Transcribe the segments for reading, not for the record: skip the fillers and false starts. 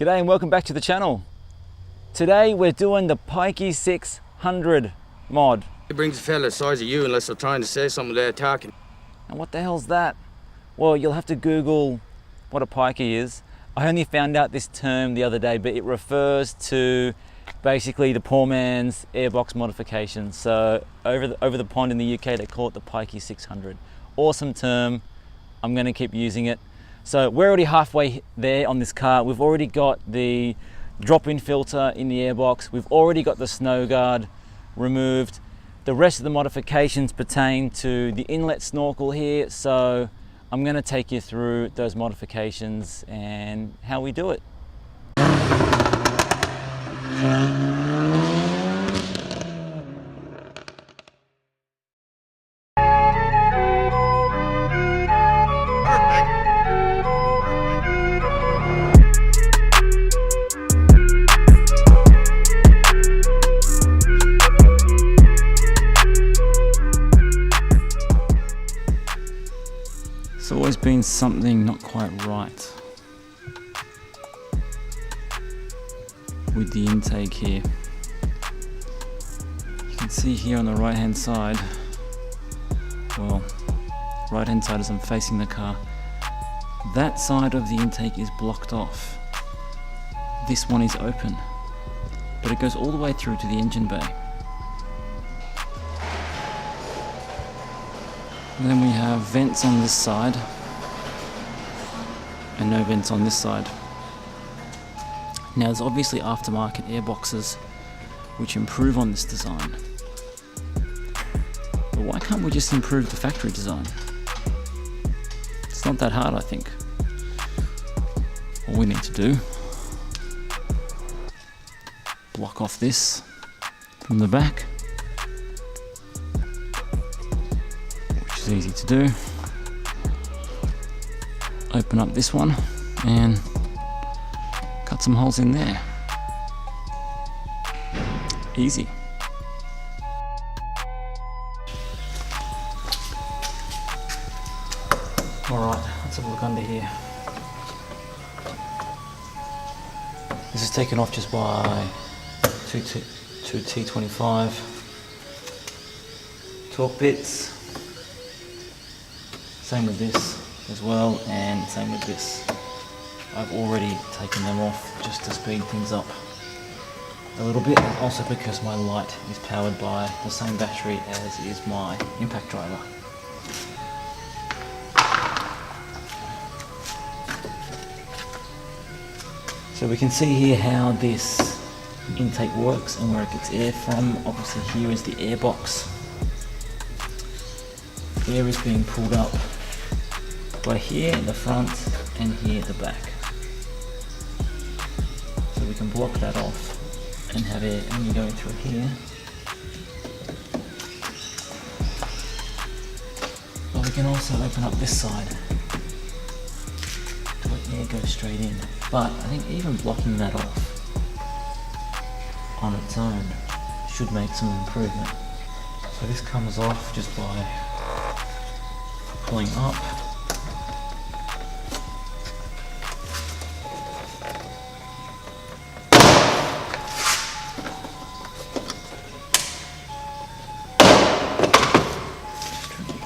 G'day and welcome back to the channel. Today we're doing the Pikey 600 mod. It brings a fella the size of you unless they're trying to say something they're talking. And what the hell's that? Well, you'll have to Google what a Pikey is. I only found out this term the other day, but it refers to basically the poor man's airbox modification. So over the pond in the UK, they call it the Pikey 600. Awesome term. I'm going to keep using it. So we're already halfway there on this car. We've already got the drop-in filter in the airbox. We've already got the snow guard removed. The rest of the modifications pertain to the inlet snorkel here. So I'm going to take you through those modifications and how we do it. There's always been something not quite right with the intake here. You can see here on the right hand side, well, right hand side as I'm facing the car, that side of the intake is blocked off. This one is open, but it goes all the way through to the engine bay. And then we have vents on this side and no vents on this side. Now there's obviously aftermarket airboxes which improve on this design. But why can't we just improve the factory design? It's not that hard, I think. All we need to do, block off this from the back. Easy to do. Open up this one and cut some holes in there. Easy. Alright, let's have a look under here. This is taken off just by two T25 torque bits. Same with this as well, and same with this. I've already taken them off just to speed things up a little bit, and also because my light is powered by the same battery as is my impact driver. So we can see here how this intake works and where it gets air from. Obviously here is the air box. Air is being pulled up by here at the front and here at the back. So we can block that off and have air only going through here. But we can also open up this side to let air go straight in. But I think even blocking that off on its own should make some improvement. So this comes off just by pulling up.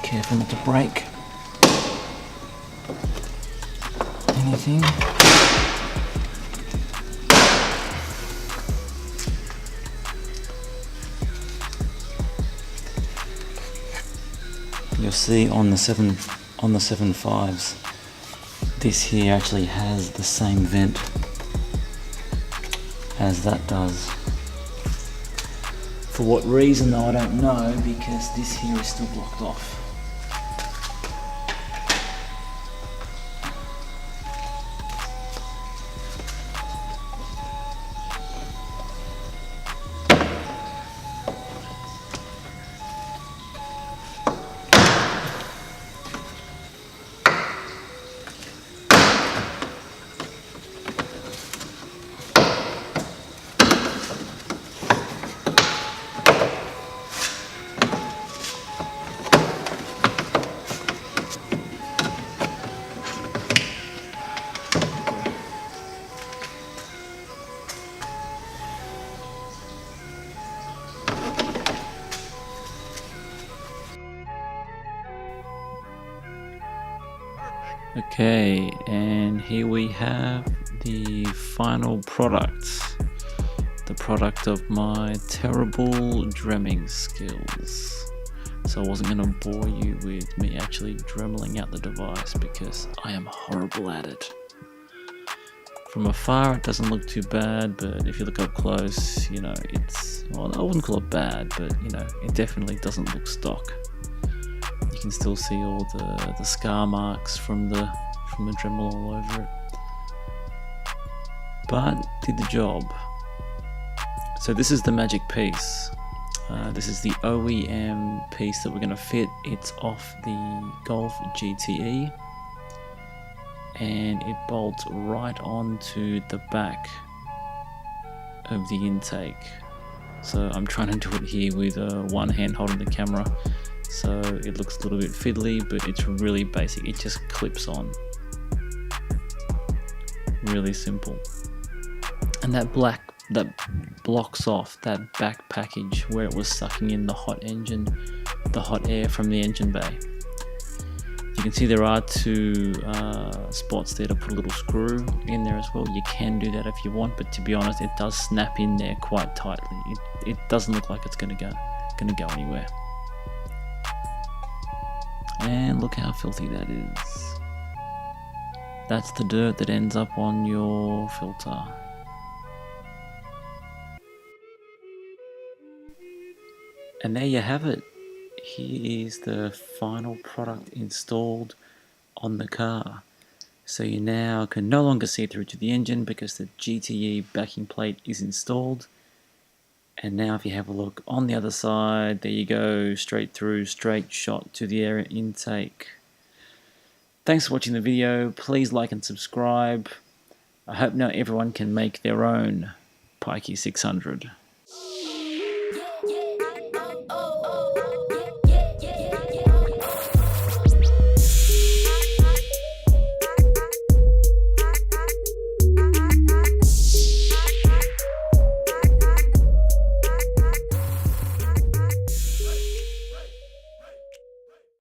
Careful not to break anything. You'll see on the 7.5s, this here actually has the same vent as that does. For what reason though, I don't know, because this here is still blocked off. Okay, and here we have the final product. The product of my terrible dremming skills. So I wasn't going to bore you with me actually dremeling out the device because I am horrible at it. From afar it doesn't look too bad, but if you look up close, you know, it's, well, I wouldn't call it bad, but you know, it definitely doesn't look stock. You can still see all the scar marks from the dremel all over it. But did the job. So this is the magic piece. This is the OEM piece that we're going to fit. It's off the Golf GTI. And it bolts right onto the back of the intake. So I'm trying to do it here with one hand holding the camera, so it looks a little bit fiddly, but it's really basic. It just clips on. Really simple. And that blocks off that back package where it was sucking in the hot air from the engine bay. You can see there are two spots there to put a little screw in there as well. You can do that if you want, but to be honest, it does snap in there quite tightly. It doesn't look like it's gonna go anywhere. And look how filthy that is. That's the dirt that ends up on your filter. And there you have it. Here is the final product installed on the car. So you now can no longer see through to the engine because the GTE backing plate is installed. And now if you have a look on the other side, there you go, straight through, straight shot to the air intake. Thanks for watching the video. Please like and subscribe. I hope now everyone can make their own Pikey 600.